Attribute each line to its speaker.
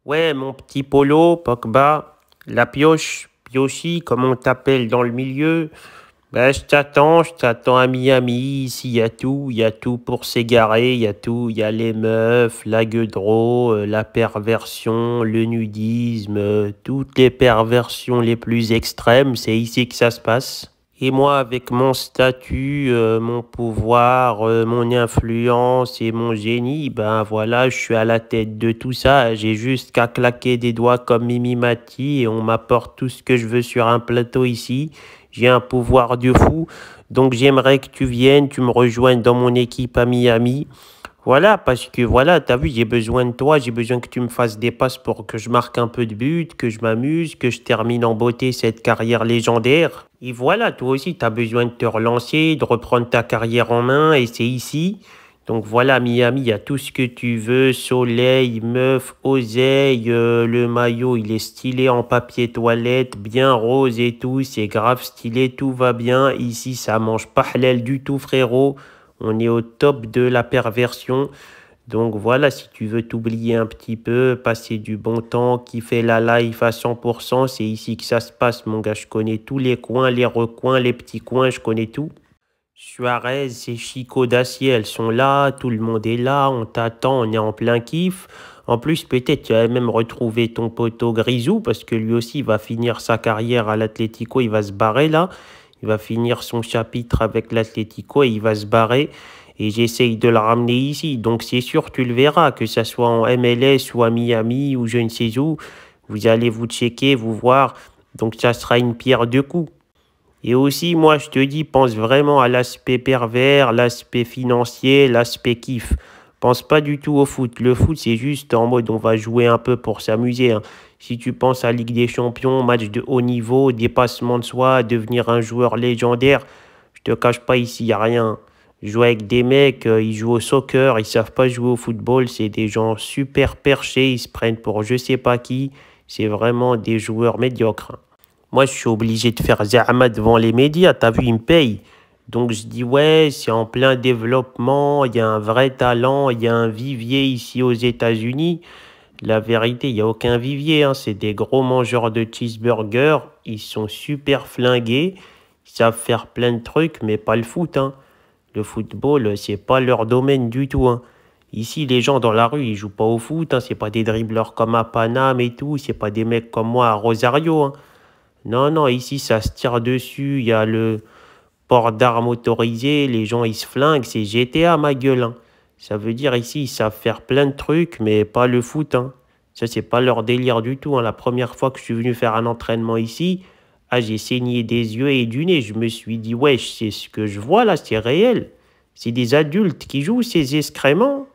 Speaker 1: Ouais, mon petit Polo, Pogba, la pioche, Piochi, comme on t'appelle dans le milieu. Ben, je t'attends à Miami. Ici, il y a tout pour s'égarer, il y a tout. Il y a les meufs, la gueudreau, la perversion, le nudisme, toutes les perversions les plus extrêmes, c'est ici que ça se passe. Et moi, avec mon statut, mon pouvoir, mon influence et mon génie, ben voilà, je suis à la tête de tout ça. J'ai juste qu'à claquer des doigts comme Mimi Mati et on m'apporte tout ce que je veux sur un plateau ici. J'ai un pouvoir de fou. Donc j'aimerais que tu viennes, tu me rejoignes dans mon équipe à Miami. Voilà, parce que voilà, t'as vu, j'ai besoin de toi, j'ai besoin que tu me fasses des passes pour que je marque un peu de but, que je m'amuse, que je termine en beauté cette carrière légendaire. Et voilà, toi aussi, t'as besoin de te relancer, de reprendre ta carrière en main, et c'est ici. Donc voilà, Miami, il y a tout ce que tu veux, soleil, meuf, oseille, le maillot, il est stylé en papier toilette, bien rose et tout, c'est grave stylé, tout va bien. Ici, ça mange pas halal du tout, frérot. On est au top de la perversion. Donc voilà, si tu veux t'oublier un petit peu, passer du bon temps, kiffer la life à 100%, c'est ici que ça se passe, mon gars. Je connais tous les coins, les recoins, les petits coins, je connais tout. Suarez et Chico d'Acier, elles sont là, tout le monde est là, on t'attend, on est en plein kiff. En plus, peut-être tu vas même retrouver ton poteau Grisou, parce que lui aussi il va finir sa carrière à l'Atlético, il va se barrer là. Il va finir son chapitre avec l'Atlético et il va se barrer. Et j'essaye de le ramener ici. Donc c'est sûr, tu le verras, que ce soit en MLS ou à Miami ou je ne sais où. Vous allez vous checker, vous voir. Donc ça sera une pierre deux coups. Et aussi, moi, je te dis, pense vraiment à l'aspect pervers, l'aspect financier, l'aspect kiff. Pense pas du tout au foot. Le foot, c'est juste en mode on va jouer un peu pour s'amuser, hein. Si tu penses à Ligue des Champions, match de haut niveau, dépassement de soi, devenir un joueur légendaire, je te cache pas, ici, il n'y a rien. Jouer avec des mecs, ils jouent au soccer, ils savent pas jouer au football, c'est des gens super perchés, ils se prennent pour je sais pas qui. C'est vraiment des joueurs médiocres, hein. Moi, je suis obligé de faire Zahma devant les médias. T'as vu, ils me payent. Donc, je dis, ouais, c'est en plein développement. Il y a un vrai talent. Il y a un vivier ici aux États-Unis. La vérité, il n'y a aucun vivier, hein. C'est des gros mangeurs de cheeseburgers. Ils sont super flingués. Ils savent faire plein de trucs, mais pas le foot, hein. Le football, c'est pas leur domaine du tout, hein. Ici, les gens dans la rue, ils jouent pas au foot, hein. C'est pas des dribbleurs comme à Paname et tout. C'est pas des mecs comme moi à Rosario, hein. Non, non, ici ça se tire dessus, il y a le port d'armes autorisé, les gens ils se flinguent, c'est GTA ma gueule, hein. Ça veut dire ici ils savent faire plein de trucs, mais pas le foot, hein. Ça c'est pas leur délire du tout, hein. La première fois que je suis venu faire un entraînement ici, ah j'ai saigné des yeux et du nez, je me suis dit wesh, c'est ce que je vois là, c'est réel. C'est des adultes qui jouent ces excréments.